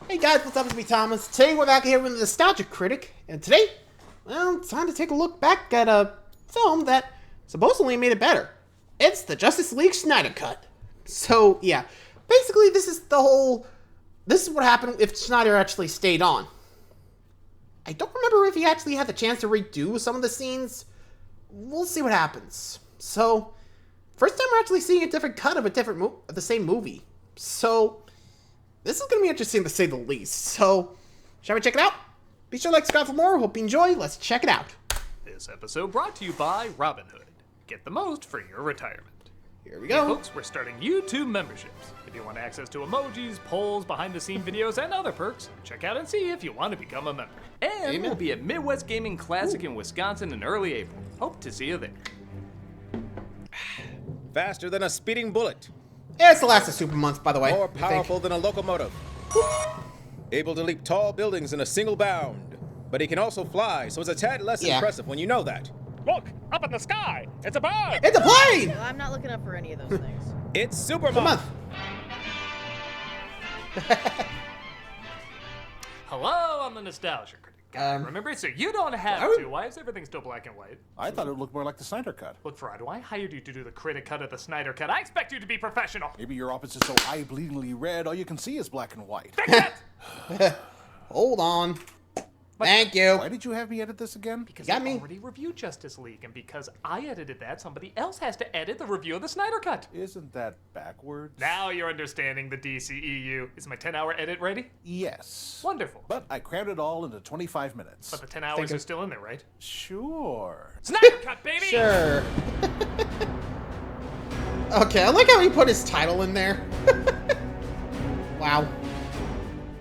Hey guys, what's up? It's me, Thomas. Today we're back here with the Nostalgia Critic, and today, well, it's time to take a look back at a film that supposedly made it better. It's the Justice League Snyder Cut. So, yeah, basically this is what happened if Snyder actually stayed on. I don't remember if he actually had the chance to redo some of the scenes. We'll see what happens. So, first time we're actually seeing a different cut of the same movie. So, this is going to be interesting to say the least. So, shall we check it out? Be sure to like, subscribe for more. Hope you enjoy. Let's check it out. This episode brought to you by Robinhood. Get the most for your retirement. Here we go. Hey folks, we're starting YouTube memberships. If you want access to emojis, polls, behind-the-scenes videos, and other perks, check out and see if you want to become a member. And Amen. we'll be at Midwest Gaming Classic in Wisconsin in early April. Hope to see you there. Faster than a speeding bullet. Yeah, it's the last of Super Month, by the way. More powerful than a locomotive. Able to leap tall buildings in a single bound. But he can also fly, so it's a tad less impressive when you know that. Look, up in the sky! It's a bird! It's a plane! Well, I'm not looking up for any of those things. It's Super Super Month. Hello, I'm the Nostalgia Critic. Remember, so you don't have to. Why is everything still black and white? I thought it looked more like the Snyder Cut. Look, Ferrado, I hired you to do the critic cut of the Snyder Cut. I expect you to be professional. Maybe your office is so eye-bleedingly red, all you can see is black and white. Fix it! Hold on. Thank you. Why did you have me edit this again? Because Got I me. already reviewed Justice League, and because I edited that, somebody else has to edit the review of the Snyder Cut. Isn't that backwards? Now you're understanding the DCEU. Is my 10-hour edit ready? Yes. Wonderful. But I crammed it all into 25 minutes. But the 10 hours are still in there, right? Sure. Snyder Cut, baby! Sure. Okay, I like how he put his title in there. Wow.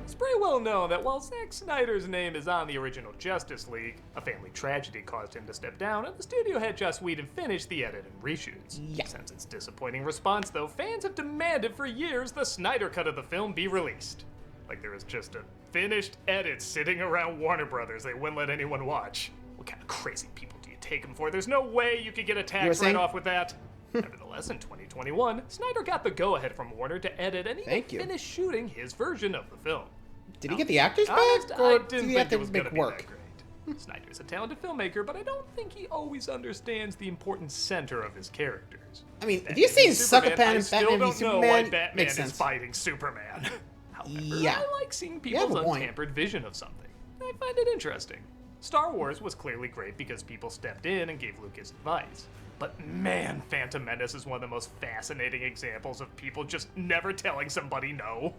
It's pretty well known that while Zack Snyder's name is on the original Justice League, a family tragedy caused him to step down, and the studio had Joss Whedon finish the edit and reshoots. Yeah. Since its disappointing response, though, fans have demanded for years the Snyder Cut of the film be released. Like there was just a finished edit sitting around Warner Brothers they wouldn't let anyone watch. What kind of crazy people do you take them for? There's no way you could get a tax write-off with that. Nevertheless, in 2021, Snyder got the go-ahead from Warner to edit and even finish shooting his version of the film. Did he get the actors back, I or didn't did he think have it to was gonna make be work? that great. Snyder's a talented filmmaker, but I don't think he always understands the important center of his characters. I mean, if Batman you're saying v Sucker Superman, Pan I and still Batman v don't know why Superman, Batman makes is sense. fighting Superman. However, Yeah. I like seeing You have people's a point. untampered vision of something. I find it interesting. Star Wars was clearly great because people stepped in and gave Lucas advice. But man, Phantom Menace is one of the most fascinating examples of people just never telling somebody no.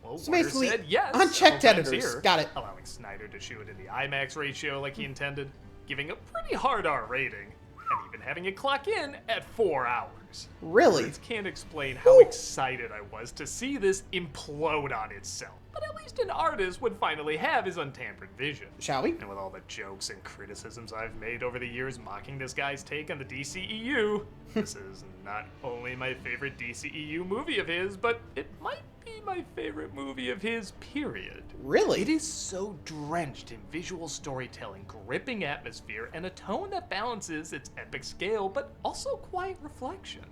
Well, So Warner basically, said yes unchecked several times editors. here, Got it. allowing Snyder to shoot it in the IMAX ratio like he intended, giving a pretty hard R rating, and even having it clock in at 4 hours. Really? Words can't explain how excited I was to see this implode on itself. But at least an artist would finally have his untampered vision. Shall we? And with all the jokes and criticisms I've made over the years mocking this guy's take on the DCEU, this is not only my favorite DCEU movie of his, but it might be my favorite movie of his, period. Really? It is so drenched in visual storytelling, gripping atmosphere, and a tone that balances its epic scale, but also quiet reflection.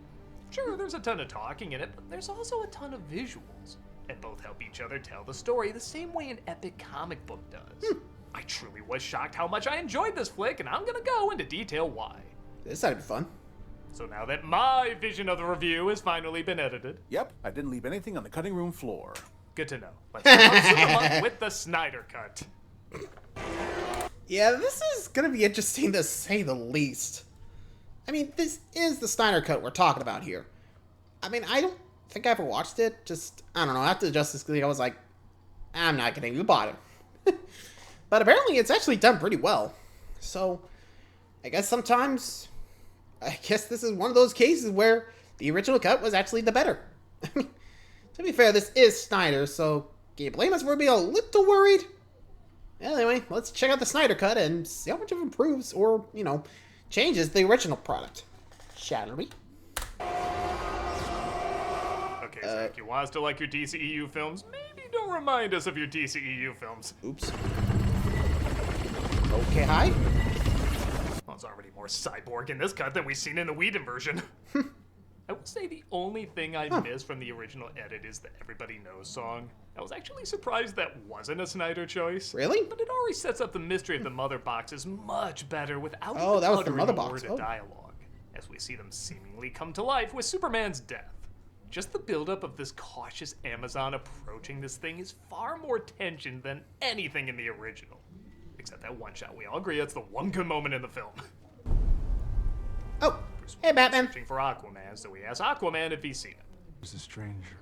Sure, there's a ton of talking in it, but there's also a ton of visuals. And both help each other tell the story the same way an epic comic book does. I truly was shocked how much I enjoyed this flick, and I'm gonna go into detail why. This sounded fun. So now that my vision of the review has finally been edited, Yep, I didn't leave anything on the cutting room floor. good to know. Let's start Super Month with the Snyder Cut. Yeah, this is gonna be interesting to say the least. I mean, this is the Snyder Cut we're talking about here. I mean, I don't think I ever watched it. Just, I don't know, after the Justice League, I was like, I'm not gonna even bother. But apparently it's actually done pretty well. So, I guess this is one of those cases where the original cut was actually the better. I mean, to be fair, this is Snyder, so can you blame us for being a little worried? Anyway, let's check out the Snyder Cut and see how much it improves or, you know, changes the original product. Shall we? Okay, Zach, you want us to like your DCEU films? Maybe don't remind us of your DCEU films. Oops. Okay, hi. Well, it's already more cyborg in this cut than we've seen in the Whedon version. I will say the only thing I miss from the original edit is the Everybody Knows song. I was actually surprised that wasn't a Snyder choice. Really? But it already sets up the mystery of the mother boxes much better without Oh, that was the uttering mother a box. word Oh. of dialogue, as we see them seemingly come to life with Superman's death. Just the buildup of this cautious Amazon approaching this thing is far more tension than anything in the original. Except that one shot, we all agree that's the one good moment in the film. Oh, hey, Batman. Searching for Aquaman, so we ask Aquaman if he's seen it. There's a stranger.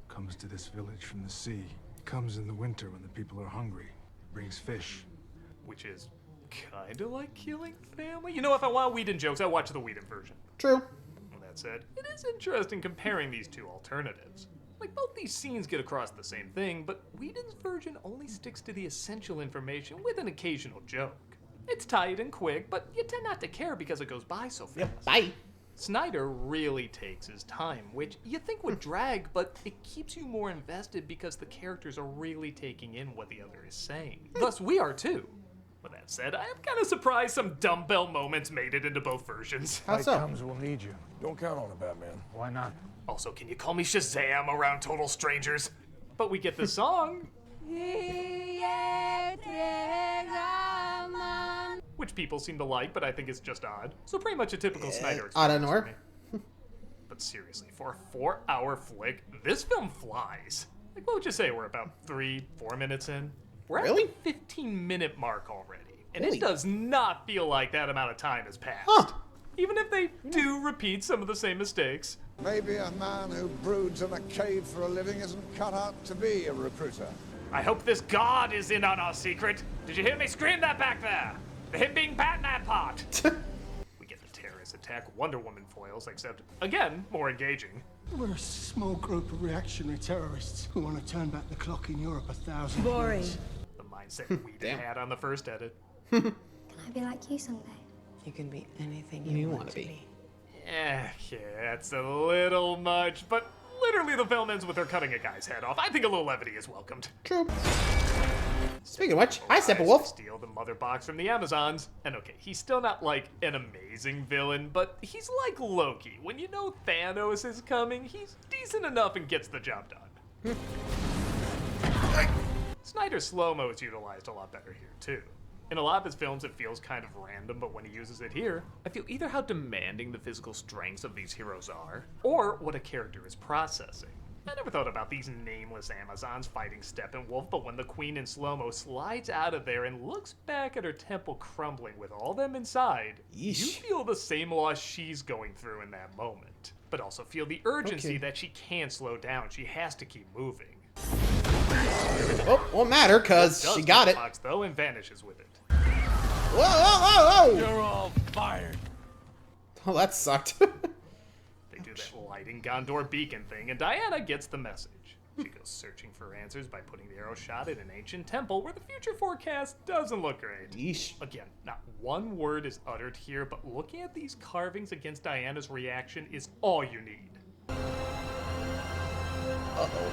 Comes to this village from the sea. Comes in the winter when the people are hungry. Brings fish. Which is kinda like killing family. You know, if I want Whedon jokes, I watch the Whedon version. True. That said, it is interesting comparing these two alternatives. Like, both these scenes get across the same thing, but Whedon's version only sticks to the essential information with an occasional joke. It's tight and quick, but you tend not to care because it goes by so fast. Yep, bye. Snyder really takes his time, which you think would drag, but it keeps you more invested because the characters are really taking in what the other is saying. Thus, we are too. With that said, I am kind of surprised some dumbbell moments made it into both versions. How so? Comes, we'll need you. Don't count on it, Batman. Why not? Also, can you call me Shazam around total strangers? But we get the song, which people seem to like, but I think is just odd. So pretty much a typical Snyder experience. Odd and for or. me. But seriously, for a 4-hour flick, this film flies. Like, what would you say? We're about 3-4 minutes in? We're Really? at the 15-minute mark already. And Really? it does not feel like that amount of time has passed. Huh. Even if they do repeat some of the same mistakes. Maybe a man who broods in a cave for a living isn't cut out to be a recruiter. I hope this god is in on our secret. Did you hear me scream that back there? The him being Batman part. We get the terrorist attack Wonder Woman foils, except, again, more engaging. We're a small group of reactionary terrorists who want to turn back the clock in Europe 1,000 Boring. years. The mindset we Damn. had on the first edit. Can I be like you someday? You can be anything You you wanna want to be. be. Yeah, that's a little much, but literally the film ends with her cutting a guy's head off. I think a little levity is welcomed. True. Speaking of which, hi, Rise to Steppenwolf. steal the mother box from the Amazons. And okay, he's still not like an amazing villain, but he's like Loki. When you know Thanos is coming, he's decent enough and gets the job done. Snyder's slow-mo is utilized a lot better here, too. In a lot of his films, it feels kind of random, but when he uses it here, I feel either how demanding the physical strengths of these heroes are, or what a character is processing. I never thought about these nameless Amazons fighting Steppenwolf, but when the Queen in slow-mo slides out of there and looks back at her temple crumbling with all them inside, you Yeesh. feel the same loss she's going through in that moment, but also feel the urgency that she can't slow down. She has to keep moving. Oh, won't matter, because Does she got the it. box, though, and vanishes with it. Whoa, whoa, whoa, whoa! You're all fired. Oh, that sucked. They do that lighting Gondor beacon thing, and Diana gets the message. She goes searching for answers by putting the arrow shot at an ancient temple where the future forecast doesn't look great. Yeesh. Again, not one word is uttered here, but looking at these carvings against Diana's reaction is all you need. Uh-oh.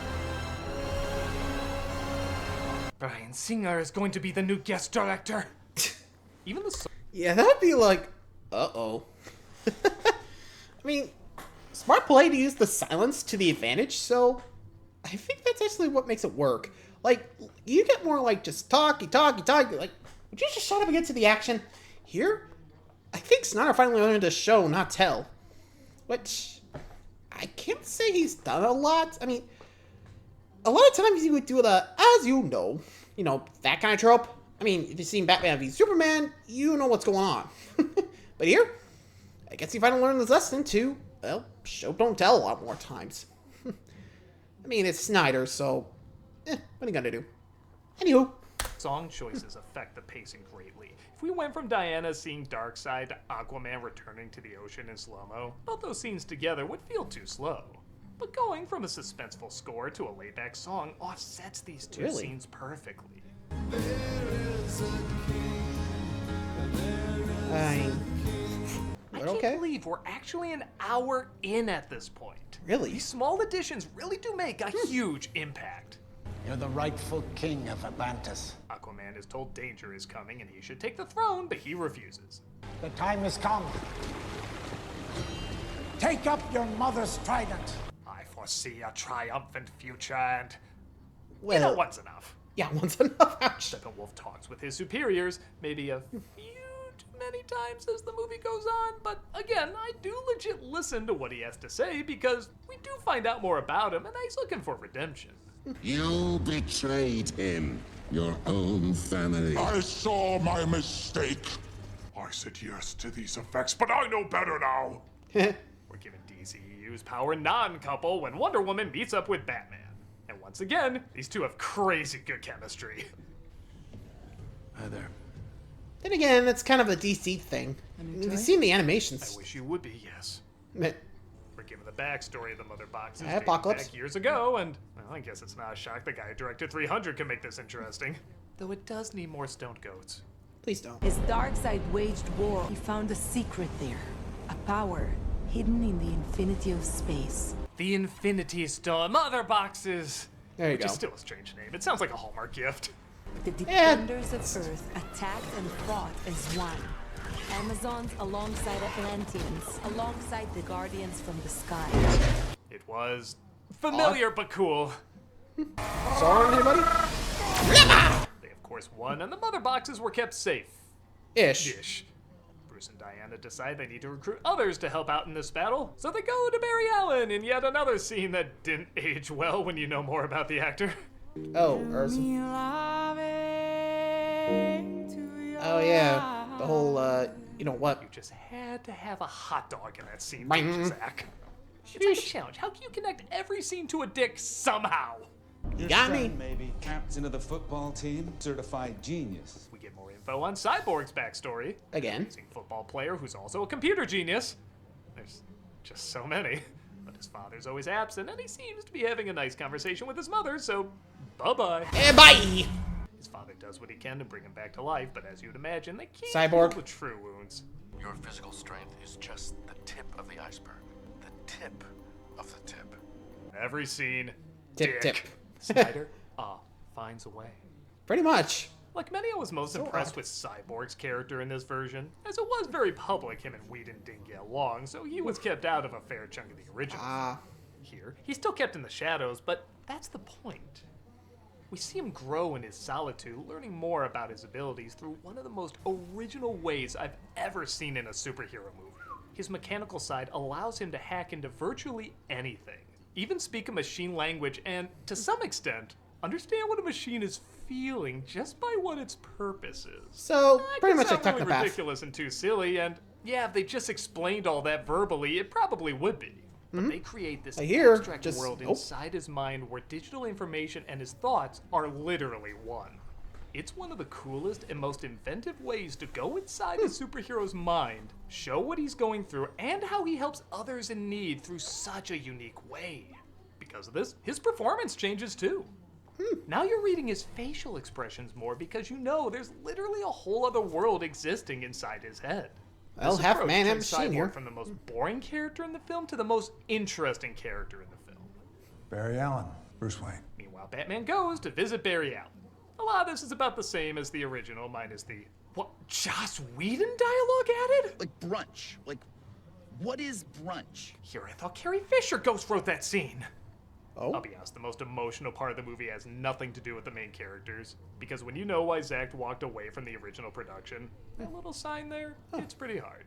Bryan Singer is going to be the new guest director. Even the Yeah, that'd be like, uh-oh. I mean, smart play to use the silence to the advantage, so I think that's actually what makes it work. Like, you get more like just talk, like, would you just shut up and get to the action? Here, I think Snyder finally learned to show, not tell. Which, I can't say he's done a lot. I mean, a lot of times he would do the, as you know, that kind of trope. I mean, if you've seen Batman v Superman, you know what's going on. But here, I guess he finally learned his lesson to, well, show don't tell a lot more times. I mean, it's Snyder, so, what are you gonna do? Anywho. song choices affect the pacing greatly. If we went from Diana seeing Darkseid to Aquaman returning to the ocean in slow-mo, both those scenes together would feel too slow. But going from a suspenseful score to a laid-back song offsets these two scenes perfectly. I can't believe we're actually an hour in at this point. Really? These small additions really do make a huge impact. You're the rightful king of Atlantis. Aquaman is told danger is coming and he should take the throne, but he refuses. The time has come. Take up your mother's trident. I foresee a triumphant future and Well, you know, one's enough. Yeah, once enough. Ouch. Steppenwolf talks with his superiors, maybe a few too many times as the movie goes on, but again, I do legit listen to what he has to say because we do find out more about him and he's looking for redemption. You betrayed him, your own family. I saw my mistake. I said yes to these effects, but I know better now. We're given DCEU's power non-couple when Wonder Woman meets up with Batman. And once again, these two have crazy good chemistry. Hi there. Then again, that's kind of a DC thing. Have you seen the animations? I wish you would be, yes. Meh. We're given the backstory of the Mother Boxes Apocalypse. back years ago, and well, I guess it's not a shock the guy who directed 300 can make this interesting. Though it does need more stoned goats. Please don't. His dark side waged war. He found a secret there. A power hidden in the infinity of space. The Infinity Stone. Mother Boxes! There you Which go. is still a strange name. It sounds like a Hallmark gift. The defenders of Earth attacked and fought as one. Amazons alongside Atlanteans, alongside the Guardians from the sky. It was familiar but cool. Sorry, anybody? They of course won, and the Mother Boxes were kept safe. Ish. Bruce and Diana decide they need to recruit others to help out in this battle, so they go to Barry Allen in yet another scene that didn't age well when you know more about the actor. Oh, oh yeah, the whole, you know what? You just had to have a hot dog in that scene, Bang. didn't you, Zach? It's like a challenge. How can you connect every scene to a dick somehow? Your Got son me. may be captain of the football team, certified genius. We get more info on Cyborg's backstory. Again. Amazing football player who's also a computer genius. There's just so many. But his father's always absent, and he seems to be having a nice conversation with his mother, so bye-bye. Hey, bye! His father does what he can to bring him back to life, but as you'd imagine, they can't Cyborg. heal the true wounds. Your physical strength is just the tip of the iceberg. The tip of the tip. Every scene, Tip, dick. tip. Snyder, finds a way. Pretty much. Like many, I was most impressed with Cyborg's character in this version, as it was very public him and Whedon didn't get along, so he was kept out of a fair chunk of the original. Here, he's still kept in the shadows, but that's the point. We see him grow in his solitude, learning more about his abilities through one of the most original ways I've ever seen in a superhero movie. His mechanical side allows him to hack into virtually anything, even speak a machine language, and, to some extent, understand what a machine is feeling just by what its purpose is. So, pretty much a It's really technopath. ridiculous and too silly, and yeah, if they just explained all that verbally, it probably would be. But they create this I hear, abstract just- world nope. inside his mind where digital information and his thoughts are literally one. It's one of the coolest and most inventive ways to go inside a superhero's mind, show what he's going through, and how he helps others in need through such a unique way. Because of this, his performance changes too. Now you're reading his facial expressions more because you know there's literally a whole other world existing inside his head. Well, This half approach man, half turns machine Cyborg here. from the most boring character in the film to the most interesting character in the film. Barry Allen, Bruce Wayne. Meanwhile, Batman goes to visit Barry Allen. A lot of this is about the same as the original, minus the, what, Joss Whedon dialogue added? Like brunch. Like, what is brunch? Here, I thought Carrie Fisher ghost wrote that scene. Oh? I'll be honest, the most emotional part of the movie has nothing to do with the main characters. Because when you know why Zach walked away from the original production, that little sign there, it's pretty hard.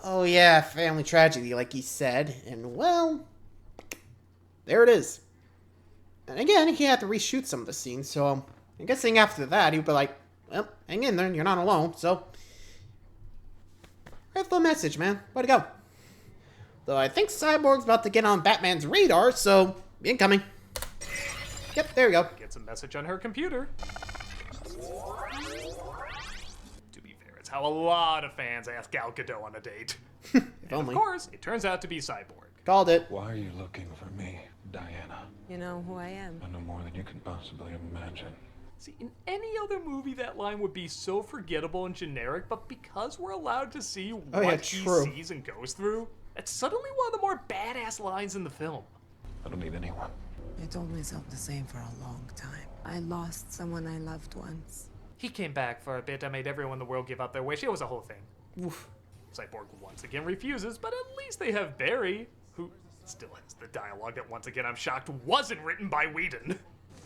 Oh yeah, family tragedy, like he said. And well, there it is. And again, he had to reshoot some of the scenes, so I'm guessing after that he'd be like, well, hang in there, you're not alone, so. Great little message, man. Way to go. Though I think Cyborg's about to get on Batman's radar, so incoming. Yep, there we go. Gets a message on her computer. To be fair, it's how a lot of fans ask Gal Gadot on a date. If And only. of course, it turns out to be Cyborg. Called it. Why are you looking for me, Diana? You know who I am. I know more than you can possibly imagine. See, in any other movie, that line would be so forgettable and generic, but because we're allowed to see what yeah, he true. sees and goes through, it's suddenly one of the more badass lines in the film. I don't need anyone. I told myself the same for a long time. I lost someone I loved once. He came back for a bit. I made everyone in the world give up their wish. It was a whole thing. Oof. Cyborg once again refuses, but at least they have Barry, who Still has the dialogue that, once again, I'm shocked wasn't written by Whedon.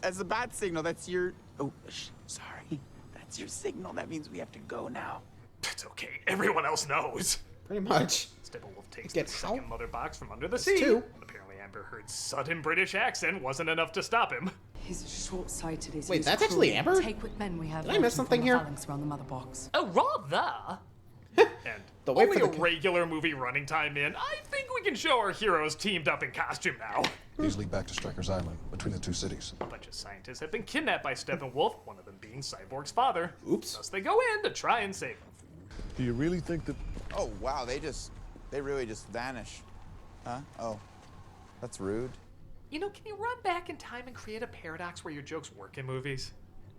As a bat signal, that's your... Oh, sorry. That's your signal. That means we have to go now. It's okay. Everyone else knows. Pretty much. Steppenwolf takes the second mother box from under the sea. Apparently Amber Heard's sudden British accent wasn't enough to stop him. He's short-sighted. Wait, that's actually Amber? Take what men we have. Did I miss something here? Around the mother box. Oh, rather. And the way only for a regular movie running time in, I think we can show our heroes teamed up in costume now. Easily back to Stryker's Island, between the two cities. A bunch of scientists have been kidnapped by Steppenwolf, one of them being Cyborg's father. Oops. Thus they go in to try and save him. Do you really think that... Oh, wow, they really just vanish. Huh? Oh, that's rude. You know, can you run back in time and create a paradox where your jokes work in movies?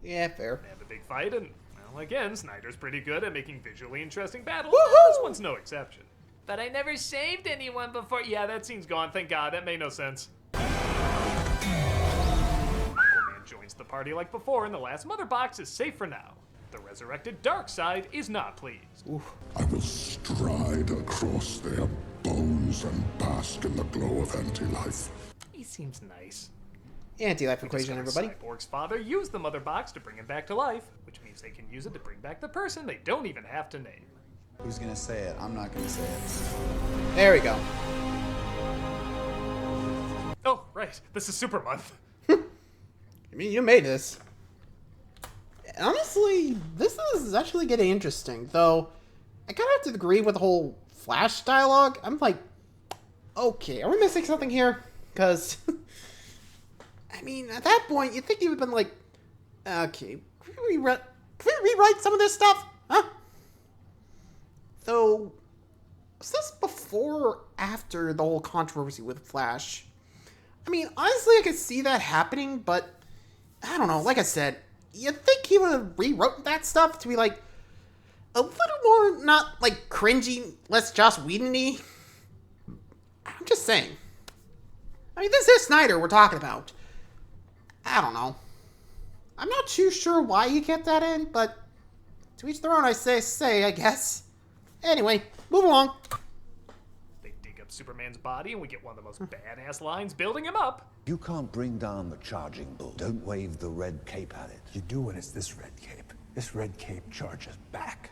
Yeah, fair. They have a big fight, and, well, again, Snyder's pretty good at making visually interesting battles. Woohoo! This one's no exception. But I never saved anyone before. Yeah, that scene's gone. Thank God. That made no sense. Aquaman joins the party like before, and the last mother box is safe for now. The resurrected Darkseid is not pleased. Oof. I will stride across their bones and bask in the glow of anti-life. He seems nice. Anti-life equation, everybody. Cyborg's father used the mother box to bring him back to life, which means they can use it to bring back the person they don't even have to name. Who's gonna say it? I'm not gonna say it. There we go. Oh, right. This is Super Month. I mean, you made this. Honestly, this is actually getting interesting, though I kind of have to agree with the whole Flash dialogue. I'm like, okay, are we missing something here? Because, I mean, at that point, you'd think you would have been like, okay, can we rewrite some of this stuff? Huh? Though, was this before or after the whole controversy with Flash? I mean, honestly, I could see that happening, but I don't know. Like I said, you'd think he would have rewrote that stuff to be like a little more not like cringy, less Joss Whedon-y. I'm just saying. I mean, this is Snyder we're talking about. I don't know. I'm not too sure why he kept that in, but to each their own, I say, I guess. Anyway, move along. They dig up Superman's body, and we get one of the most badass lines building him up. You can't bring down the charging bull. Don't wave the red cape at it. You do when it's this red cape. This red cape charges back.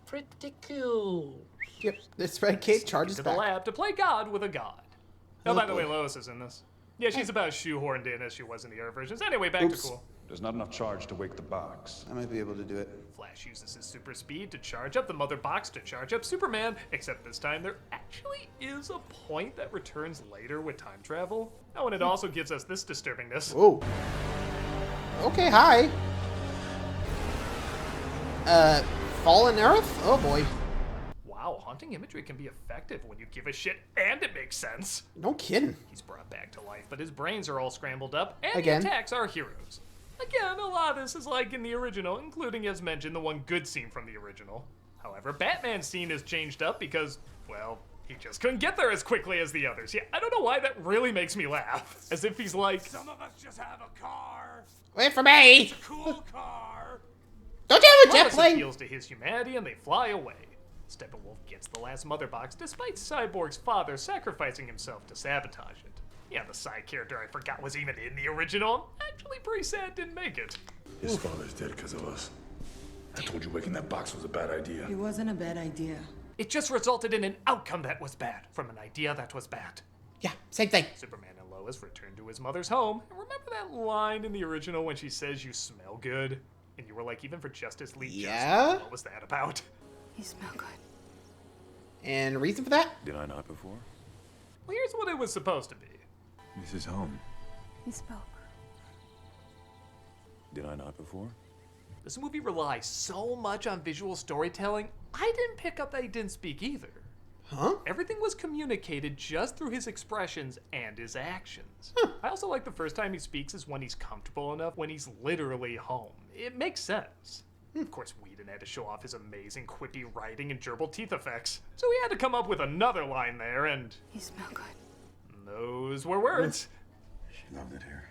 Pretty cool. Yep, this red cape charges to back. the lab to play God with a god. Oh, by the way, Lois is in this. Yeah, she's about as shoehorned in as she was in the other versions. Anyway, back to cool. There's not enough charge to wake the box. I might be able to do it. Flash uses his super speed to charge up the mother box to charge up Superman, except this time there actually is a point that returns later with time travel. Oh, and it also gives us this disturbingness. Whoa. Okay, hi. Fallen Earth? Oh boy. Wow, haunting imagery can be effective when you give a shit and it makes sense. No kidding. He's brought back to life, but his brains are all scrambled up, and Again. he attacks our heroes. Again, a lot of this is like in the original, including, as mentioned, the one good scene from the original. However, Batman's scene is changed up because, well, he just couldn't get there as quickly as the others. Yeah, I don't know why that really makes me laugh. As if he's like, some of us just have a car. Wait for me. It's a cool car. Don't you have a jet Lois plane? appeals to his humanity and they fly away. Steppenwolf gets the last mother box despite Cyborg's father sacrificing himself to sabotage it. Yeah, the side character I forgot was even in the original. Actually pretty sad didn't make it. His father's dead because of us. I told you waking that box was a bad idea. It wasn't a bad idea. It just resulted in an outcome that was bad, from an idea that was bad. Yeah, same thing. Superman and Lois return to his mother's home. And remember that line in the original when she says you smell good? And you were like, even for Justice League, Yeah? what was that about? You smell good. And the reason for that? Did I not before? Well, here's what it was supposed to be. This is home. He spoke. Did I not before? This movie relies so much on visual storytelling, I didn't pick up that he didn't speak either. Huh? Everything was communicated just through his expressions and his actions. I also like the first time he speaks is when he's comfortable enough, when he's literally home. It makes sense. Of course, Whedon had to show off his amazing quippy writing and gerbil teeth effects, so he had to come up with another line there, and You smell good. those were words. She loved it here.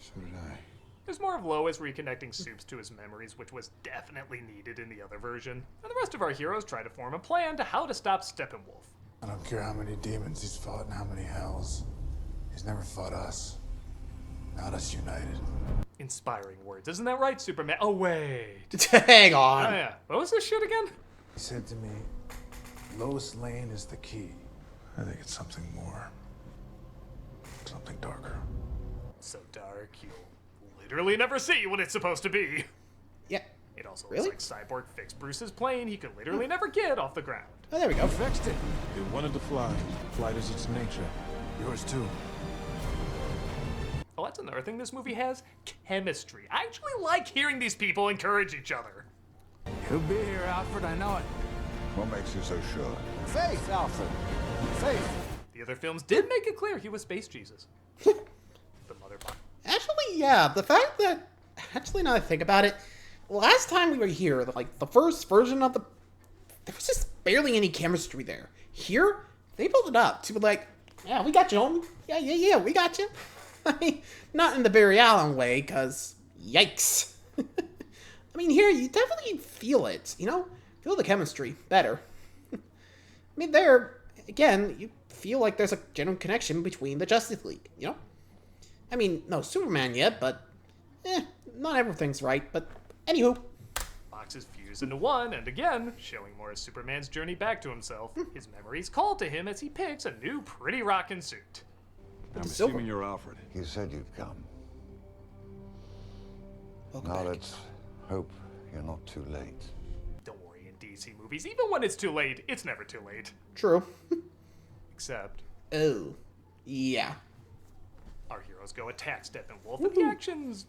So did I. There's more of Lois reconnecting Soups to his memories, which was definitely needed in the other version. And the rest of our heroes try to form a plan to how to stop Steppenwolf. I don't care how many demons he's fought and how many hells. He's never fought us. Not us united. Inspiring words. Isn't that right, Superman? Oh, wait. Hang on. Oh, yeah. What was this shit again? He said to me, Lois Lane is the key. I think it's something more. Something darker. So dark, you'll literally never see what it's supposed to be. Yeah. It also Really? looks like Cyborg fixed Bruce's plane. He could literally never get off the ground. Oh, there we go. Fixed it. It wanted to fly. Flight is its nature. Yours too. Oh, that's another thing this movie has. Chemistry. I actually like hearing these people encourage each other. He'll be here, Alfred. I know it. What makes you so sure? Faith, Alfred. Faith. The other films did make it clear he was Space Jesus. The mother box. Actually, yeah. The fact that, actually, now that I think about it, last time we were here, like the first version of there was just barely any chemistry there. Here, they built it up to be like, yeah, we got you, homie. Yeah, we got you. I mean, not in the Barry Allen way, because yikes. I mean, here, you definitely feel it, you know? Feel the chemistry better. I mean, there, again, you feel like there's a genuine connection between the Justice League, you know? I mean, no Superman yet, but, not everything's right, but anywho. Boxes fuse into one, and again, showing more of Superman's journey back to himself. His memories call to him as he picks a new pretty rockin' suit. I'm assuming you're Alfred. You said you'd come. Welcome Now back. let's hope you're not too late. Don't worry, in DC movies, even when it's too late, it's never too late. True. Except, Oh, yeah. our heroes go attack Steppenwolf, and the action's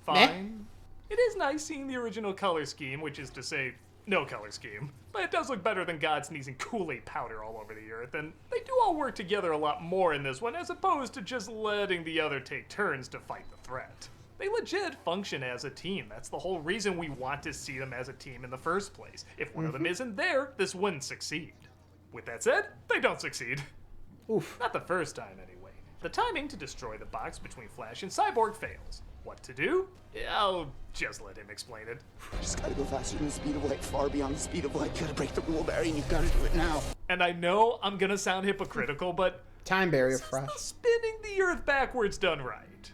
fine. It is nice seeing the original color scheme, which is to say, no color scheme. But it does look better than God sneezing Kool-Aid powder all over the earth, and they do all work together a lot more in this one, as opposed to just letting the other take turns to fight the threat. They legit function as a team. That's the whole reason we want to see them as a team in the first place. If one of them isn't there, this wouldn't succeed. With that said, they don't succeed. Oof. Not the first time, anyway. The timing to destroy the box between Flash and Cyborg fails. What to do? I'll just let him explain it. Just gotta go faster than the speed of light, far beyond the speed of light. You gotta break the rule, Barry, and you've gotta do it now. And I know I'm gonna sound hypocritical, but Time barrier, this is Flash. the spinning the Earth backwards done right.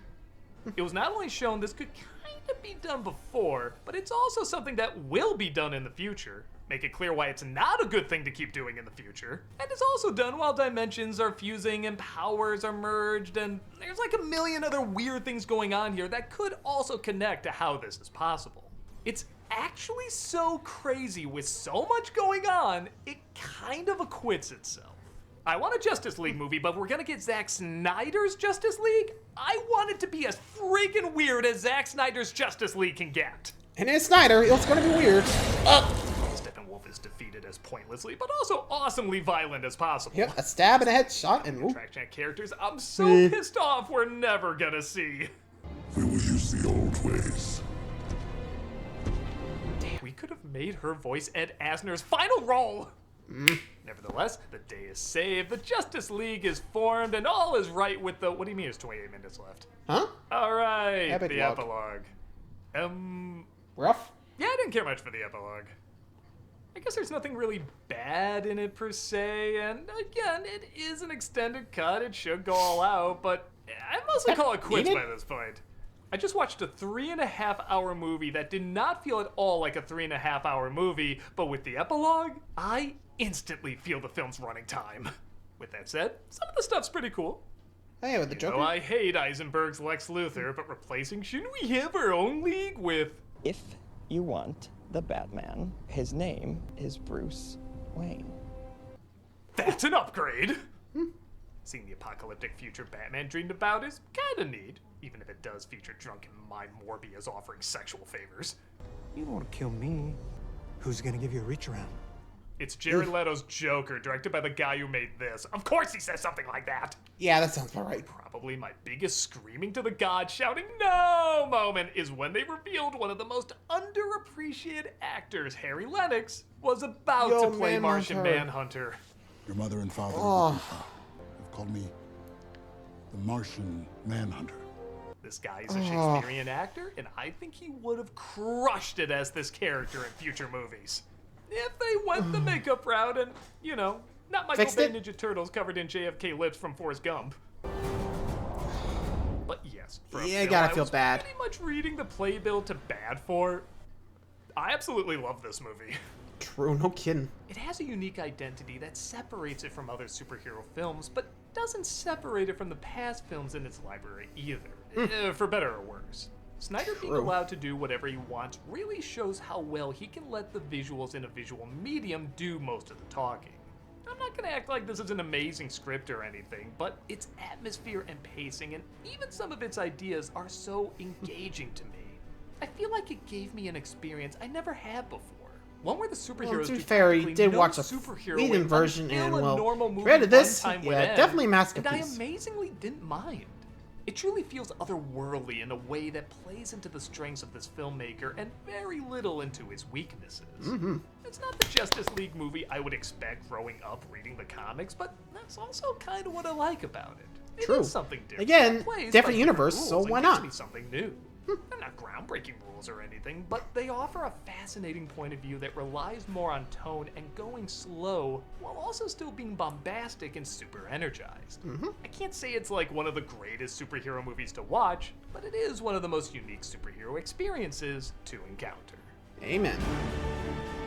It was not only shown this could kind of be done before, but it's also something that will be done in the future. Make it clear why it's not a good thing to keep doing in the future. And it's also done while dimensions are fusing and powers are merged, and there's like a million other weird things going on here that could also connect to how this is possible. It's actually so crazy with so much going on, it kind of acquits itself. I want a Justice League movie, but we're gonna get Zack Snyder's Justice League? I want it to be as freaking weird as Zack Snyder's Justice League can get. And it's Snyder, it's gonna be weird. Steppenwolf is defeated as pointlessly, but also awesomely violent as possible. Yep, a stab and a headshot, and ooh. Attraction characters I'm so pissed off we're never gonna see. We will use the old ways. We could have made her voice Ed Asner's final role. Nevertheless, the day is saved, the Justice League is formed, and all is right with the... What do you mean there's 28 minutes left? Huh? All right, Epic the log. epilogue. Rough? Yeah, I didn't care much for the epilogue. I guess there's nothing really bad in it per se, and again, it is an extended cut, it should go all out, but I mostly call it quits by this point. I just watched a 3.5-hour movie that did not feel at all like a 3.5-hour movie, but with the epilogue, I instantly feel the film's running time. With that said, some of the stuff's pretty cool. Hey, with the Joker? Though I hate Eisenberg's Lex Luthor, but replacing shouldn't we have our own league with... If you want the Batman, his name is Bruce Wayne. That's an upgrade! Seeing the apocalyptic future Batman dreamed about is kinda neat, even if it does feature drunken Mind Morbius offering sexual favors. You don't want to kill me. Who's gonna give you a reach around? It's Jared Leto's Joker, directed by the guy who made this. Of course he says something like that! Yeah, that sounds about right. Probably my biggest screaming to the gods shouting no moment is when they revealed one of the most underappreciated actors, Harry Lennox, was about to play Martian Manhunter. Your mother and father have called me the Martian Manhunter. This guy is a Shakespearean actor, and I think he would have crushed it as this character in future movies. If they went the makeup route and, you know, Not Michael fixed Bay it? Ninja Turtles covered in JFK lips from Forrest Gump. But yes, for a Yeah, film gotta I feel was bad. pretty much reading the playbill to bad for. I absolutely love this movie. True, no kidding. It has a unique identity that separates it from other superhero films, but doesn't separate it from the past films in its library either, for better or worse. Snyder being True. allowed to do whatever he wants really shows how well he can let the visuals in a visual medium do most of the talking. I'm not gonna act like this is an amazing script or anything, but its atmosphere and pacing and even some of its ideas are so engaging to me. I feel like it gave me an experience I never had before. One where the superheroes Well, to be do fair, he practically did no watch a superhero Whedon weight version, until and a well, normal movie compared to this, runtime would yeah, end, definitely a and I masterpiece. amazingly didn't mind. It truly feels otherworldly in a way that plays into the strengths of this filmmaker and very little into his weaknesses. It's not the Justice League movie I would expect growing up reading the comics, but that's also kind of what I like about it. It True. is something different. Again, It plays different by universe, rules so and why gives not? me something new. They're not groundbreaking rules or anything, but they offer a fascinating point of view that relies more on tone and going slow, while also still being bombastic and super energized. I can't say it's like one of the greatest superhero movies to watch, but it is one of the most unique superhero experiences to encounter. Amen.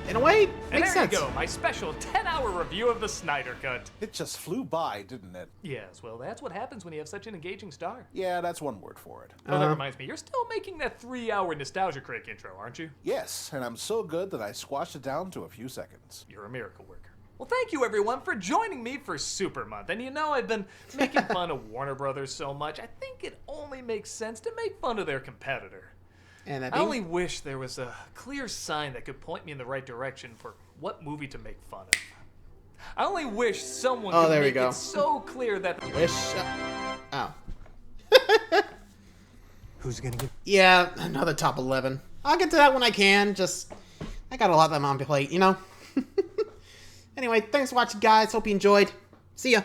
In a way, And makes there sense. you go, my special 10-hour review of the Snyder Cut. It just flew by, didn't it? Yes, well, that's what happens when you have such an engaging star. Yeah, that's one word for it. Oh, that reminds me, you're still making that 3-hour Nostalgia Critic intro, aren't you? Yes, and I'm so good that I squashed it down to a few seconds. You're a miracle worker. Well, thank you everyone for joining me for Super Month. And you know, I've been making fun of Warner Brothers so much, I think it only makes sense to make fun of their competitor. And that I being- only wish there was a clear sign that could point me in the right direction for what movie to make fun of. I only wish someone Oh, could there we make go. it so clear that Wish. Oh. Who's gonna get? Yeah, another top 11. I'll get to that when I can. Just, I got a lot of them on my plate, you know? Anyway, thanks for watching, guys. Hope you enjoyed. See ya.